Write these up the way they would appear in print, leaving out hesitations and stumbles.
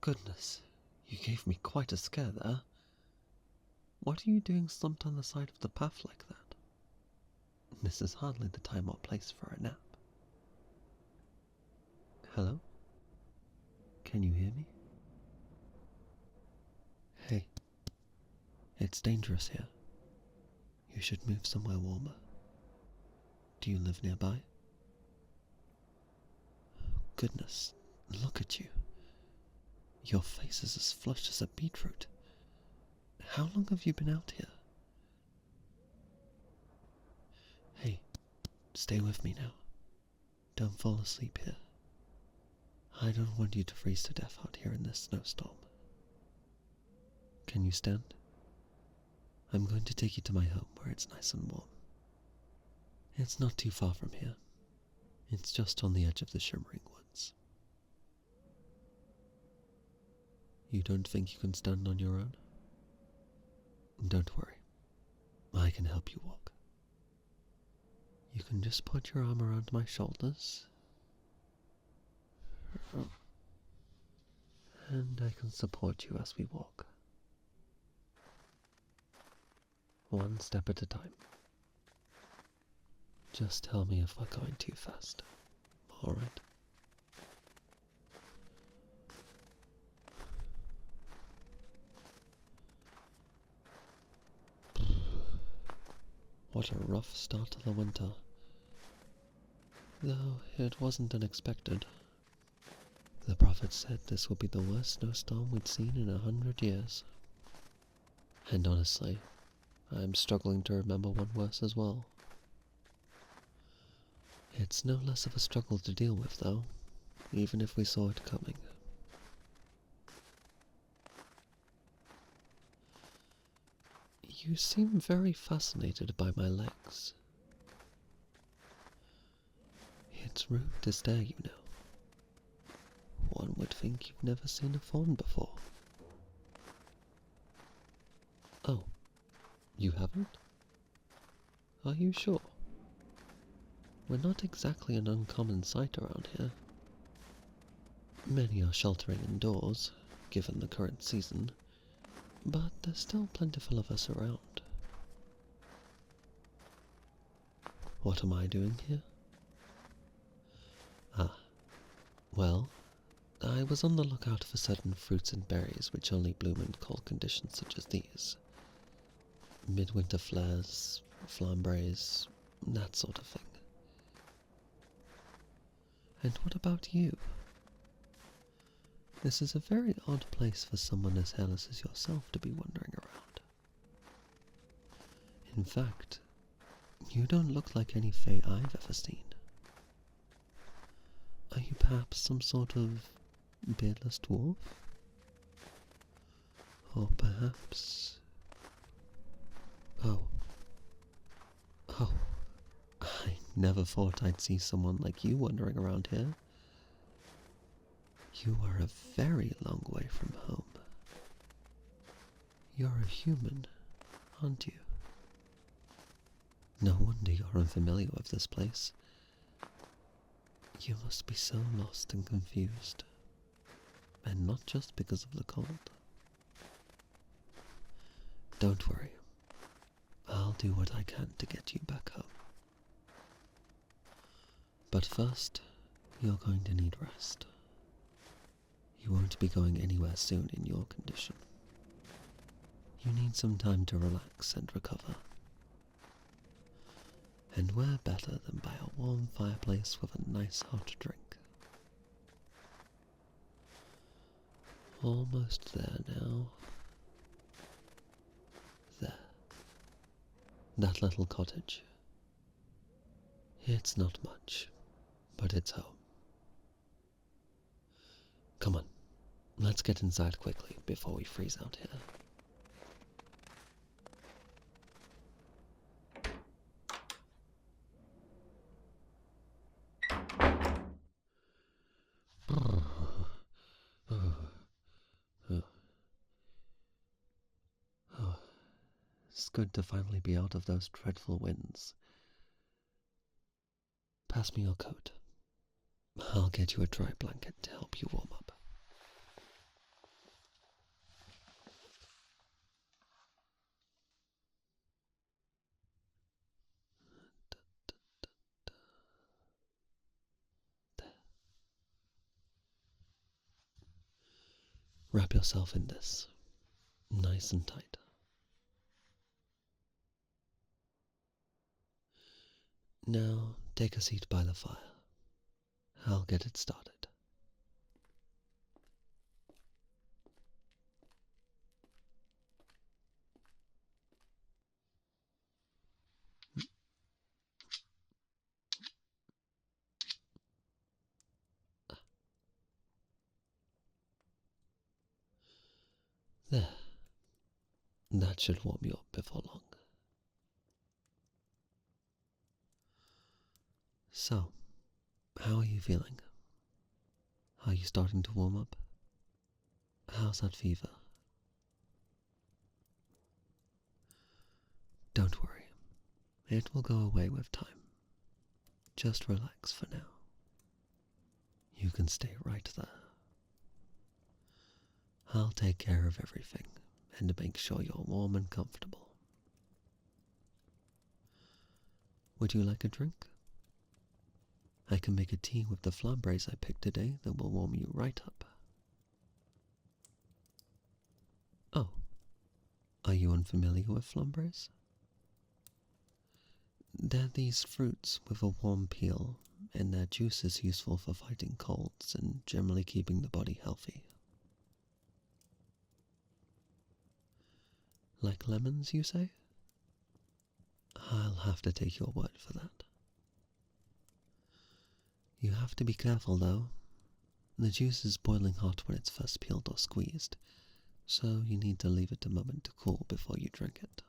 Goodness, you gave me quite a scare there. What are you doing slumped on the side of the path like that? This is hardly the time or place for a nap. Hello? Can you hear me? Hey, it's dangerous here. You should move somewhere warmer. Do you live nearby? Goodness, look at you. Your face is as flushed as a beetroot. How long have you been out here? Hey, stay with me now. Don't fall asleep here. I don't want you to freeze to death out here in this snowstorm. Can you stand? I'm going to take you to my home where it's nice and warm. It's not too far from here. It's just on the edge of the shimmering woods. You don't think you can stand on your own? Don't worry. I can help you walk. You can just put your arm around my shoulders. And I can support you as we walk. One step at a time. Just tell me if we're going too fast. Alright? What a rough start to the winter. Though it wasn't unexpected. The prophet said this would be the worst snowstorm we'd seen in 100 years. And honestly, I'm struggling to remember one worse as well. It's no less of a struggle to deal with, though, even if we saw it coming. You seem very fascinated by my legs. It's rude to stare, you know. One would think you've never seen a faun before. Oh, you haven't? Are you sure? We're not exactly an uncommon sight around here. Many are sheltering indoors, given the current season, but there's still plentiful of us around. What am I doing here? Well, I was on the lookout for certain fruits and berries which only bloom in cold conditions such as these. Midwinter flares, flambres, that sort of thing. And what about you? This is a very odd place for someone as hairless as yourself to be wandering around. In fact, you don't look like any fae I've ever seen. Are you perhaps some sort of beardless dwarf? Or perhaps... Oh, I never thought I'd see someone like you wandering around here. You are a very long way from home. You're a human, aren't you? No wonder you're unfamiliar with this place. You must be so lost and confused. And not just because of the cold. Don't worry. I'll do what I can to get you back home. But first, you're going to need rest. You won't be going anywhere soon in your condition. You need some time to relax and recover. And where better than by a warm fireplace with a nice hot drink? Almost there now. There. That little cottage. It's not much, but it's home. Come on, let's get inside quickly before we freeze out here. It's good to finally be out of those dreadful winds. Pass me your coat. I'll get you a dry blanket to help you warm up. Wrap yourself in this, nice and tight. Now take a seat by the fire. I'll get it started. There. That should warm you up before long. So, how are you feeling? Are you starting to warm up? How's that fever? Don't worry. It will go away with time. Just relax for now. You can stay right there. I'll take care of everything and make sure you're warm and comfortable. Would you like a drink? I can make a tea with the flambrays I picked today that will warm you right up. Oh, are you unfamiliar with flambrays? They're these fruits with a warm peel, and their juice is useful for fighting colds and generally keeping the body healthy. Like lemons, you say? I'll have to take your word for that. You have to be careful, though. The juice is boiling hot when it's first peeled or squeezed, so you need to leave it a moment to cool before you drink it.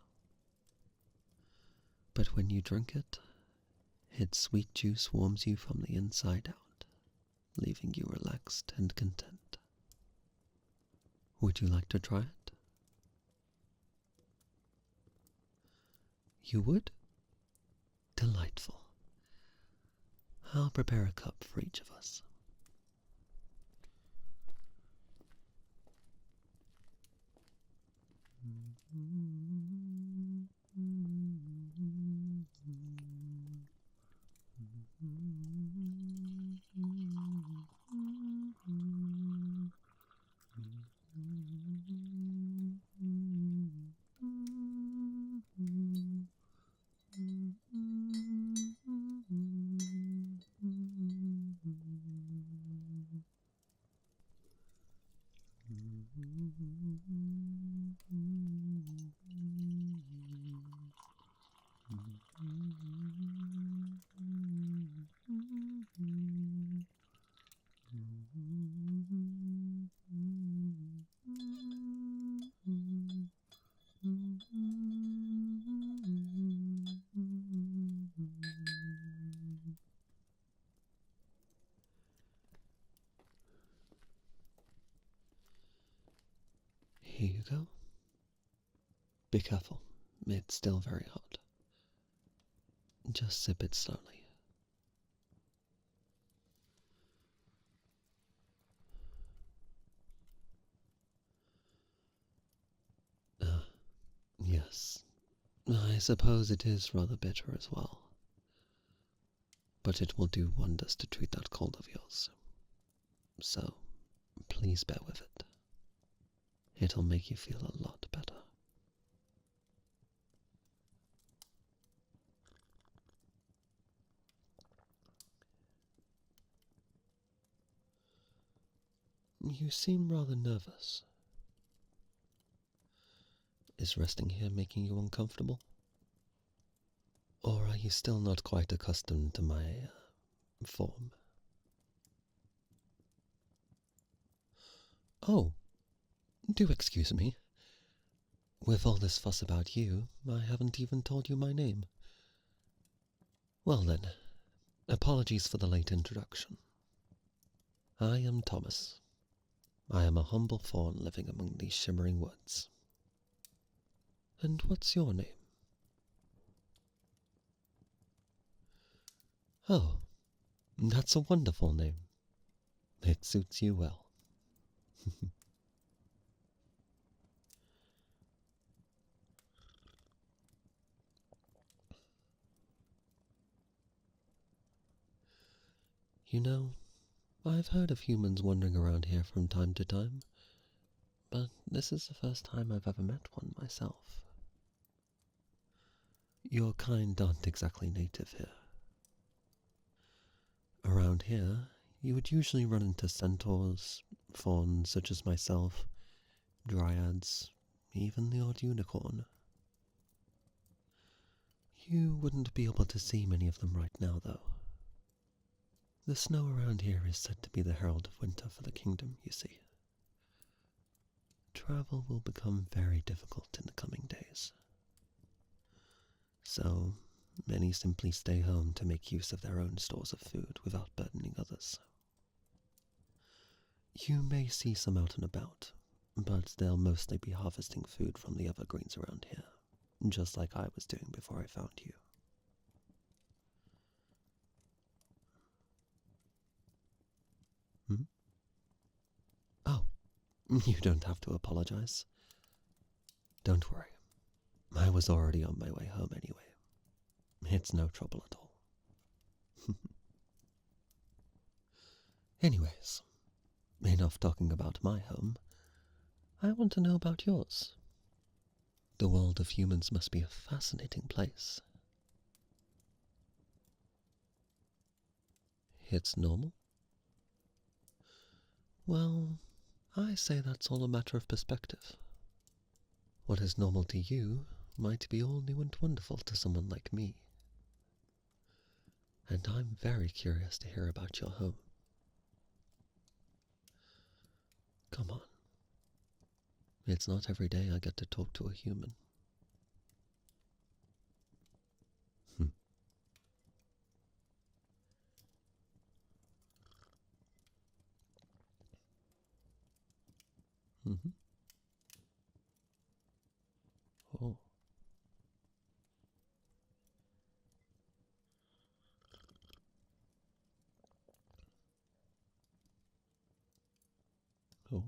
But when you drink it, its sweet juice warms you from the inside out, leaving you relaxed and content. Would you like to try it? You would? Delightful. I'll prepare a cup for each of us. Here you go. Be careful, it's still very hot. Just sip it slowly. Yes, I suppose it is rather bitter as well. But it will do wonders to treat that cold of yours. So, please bear with it. It'll make you feel a lot better. You seem rather nervous. Is resting here making you uncomfortable? Or are you still not quite accustomed to my form? Oh, do excuse me. With all this fuss about you, I haven't even told you my name. Well then, apologies for the late introduction. I am Thomas. I am a humble faun living among these shimmering woods. And what's your name? Oh, that's a wonderful name. It suits you well. You know, I've heard of humans wandering around here from time to time, but this is the first time I've ever met one myself. Your kind aren't exactly native here. Around here, you would usually run into centaurs, fauns such as myself, dryads, even the odd unicorn. You wouldn't be able to see many of them right now, though. The snow around here is said to be the herald of winter for the kingdom, you see. Travel will become very difficult in the coming days. So, many simply stay home to make use of their own stores of food without burdening others. You may see some out and about, but they'll mostly be harvesting food from the evergreens around here, just like I was doing before I found you. Hmm? Oh, you don't have to apologize. Don't worry. I was already on my way home anyway. It's no trouble at all. Anyways, enough talking about my home. I want to know about yours. The world of humans must be a fascinating place. It's normal? Well, I say that's all a matter of perspective. What is normal to you might be all new and wonderful to someone like me. And I'm very curious to hear about your home. Come on. It's not every day I get to talk to a human. Mm-hmm. Oh. Oh.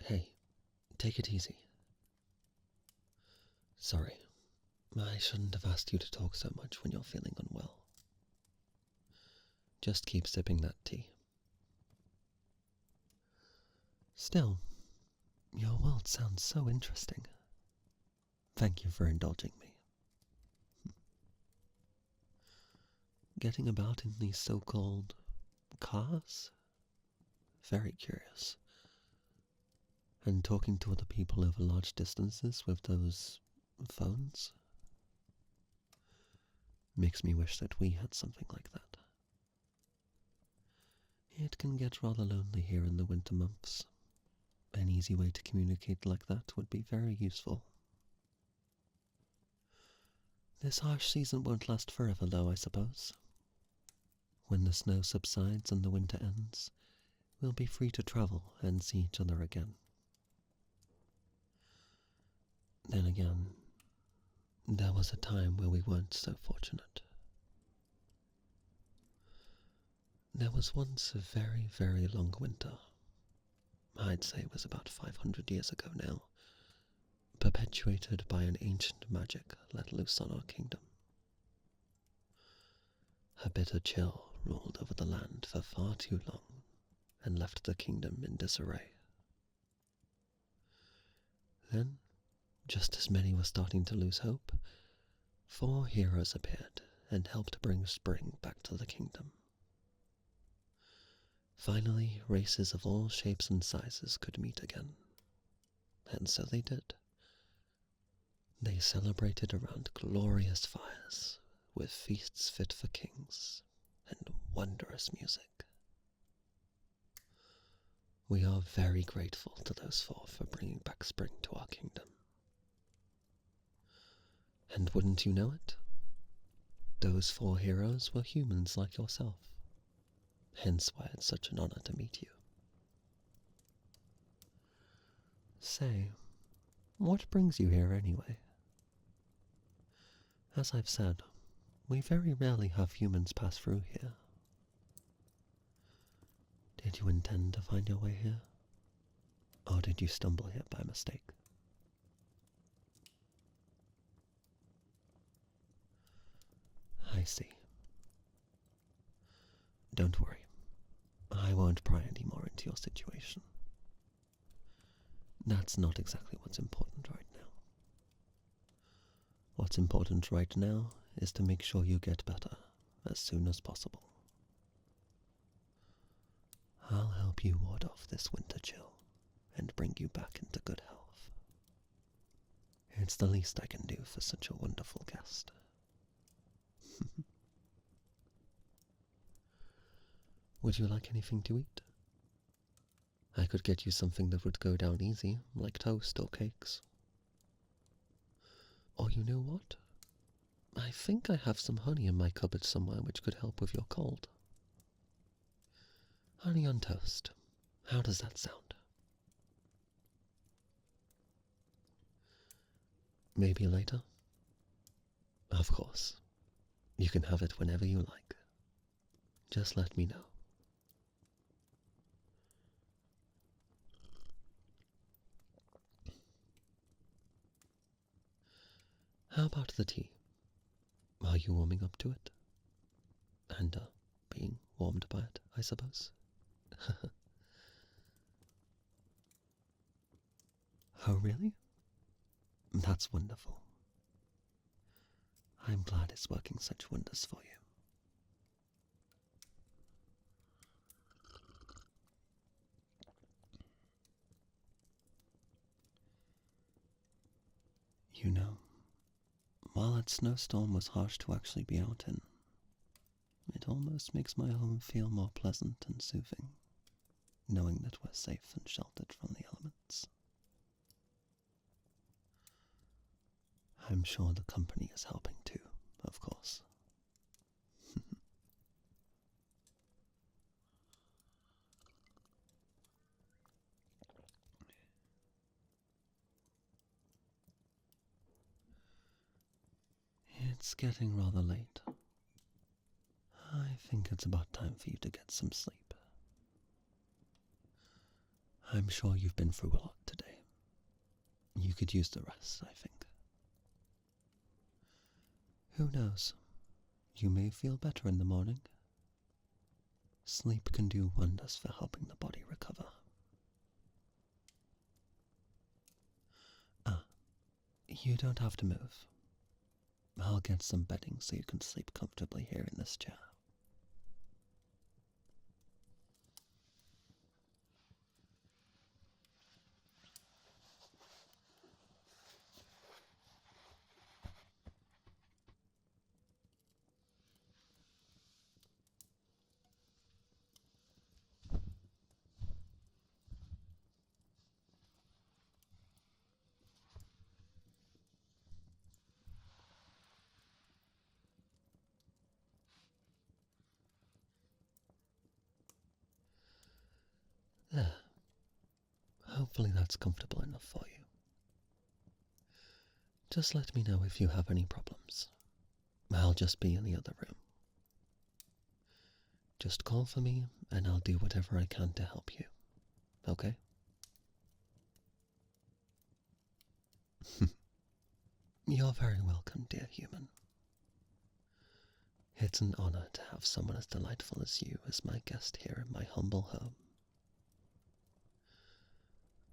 Hey, take it easy. Sorry, I shouldn't have asked you to talk so much when you're feeling unwell. Just keep sipping that tea. Still, your world sounds so interesting. Thank you for indulging me. Getting about in these so-called cars? Very curious. And talking to other people over large distances with those phones? Makes me wish that we had something like that. It can get rather lonely here in the winter months. An easy way to communicate like that would be very useful. This harsh season won't last forever though, I suppose. When the snow subsides and the winter ends, we'll be free to travel and see each other again. Then again, there was a time where we weren't so fortunate. There was once a very, very long winter. I'd say it was about 500 years ago now, perpetuated by an ancient magic let loose on our kingdom. A bitter chill ruled over the land for far too long and left the kingdom in disarray. Then, just as many were starting to lose hope, 4 heroes appeared and helped bring spring back to the kingdom. Finally, races of all shapes and sizes could meet again. And so they did. They celebrated around glorious fires, with feasts fit for kings, and wondrous music. We are very grateful to those 4 for bringing back spring to our kingdom. And wouldn't you know it? Those 4 heroes were humans like yourself. Hence why it's such an honor to meet you. Say, what brings you here anyway? As I've said, we very rarely have humans pass through here. Did you intend to find your way here? Or did you stumble here by mistake? I see. Don't worry. I won't pry any more into your situation. That's not exactly what's important right now. What's important right now is to make sure you get better as soon as possible. I'll help you ward off this winter chill and bring you back into good health. It's the least I can do for such a wonderful guest. Would you like anything to eat? I could get you something that would go down easy, like toast or cakes. Or you know what? I think I have some honey in my cupboard somewhere which could help with your cold. Honey on toast. How does that sound? Maybe later? Of course. You can have it whenever you like. Just let me know. How about the tea? Are you warming up to it? And, being warmed by it, I suppose? Oh, really? That's wonderful. I'm glad it's working such wonders for you. You know, while that snowstorm was harsh to actually be out in, it almost makes my home feel more pleasant and soothing, knowing that we're safe and sheltered from the elements. I'm sure the company is helping too, of course. It's getting rather late. I think it's about time for you to get some sleep. I'm sure you've been through a lot today. You could use the rest, I think. Who knows? You may feel better in the morning. Sleep can do wonders for helping the body recover. You don't have to move. I'll get some bedding so you can sleep comfortably here in this chair. There. Hopefully that's comfortable enough for you. Just let me know if you have any problems. I'll just be in the other room. Just call for me, and I'll do whatever I can to help you. Okay? You're very welcome, dear human. It's an honor to have someone as delightful as you as my guest here in my humble home.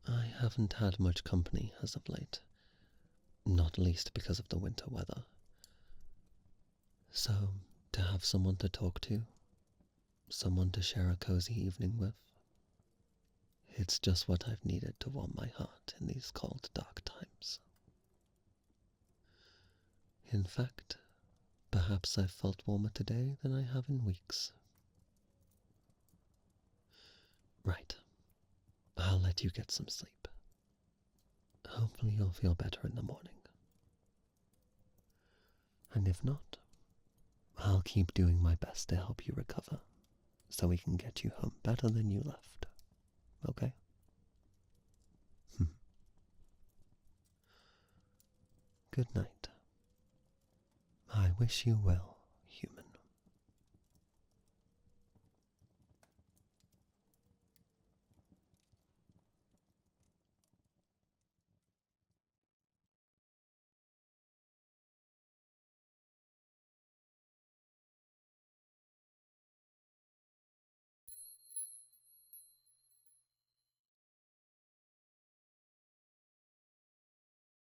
I haven't had much company as of late, not least because of the winter weather. So, to have someone to talk to, someone to share a cozy evening with, it's just what I've needed to warm my heart in these cold, dark times. In fact, perhaps I've felt warmer today than I have in weeks. Right. I'll let you get some sleep. Hopefully you'll feel better in the morning. And if not, I'll keep doing my best to help you recover, so we can get you home better than you left. Okay? Good night. I wish you well.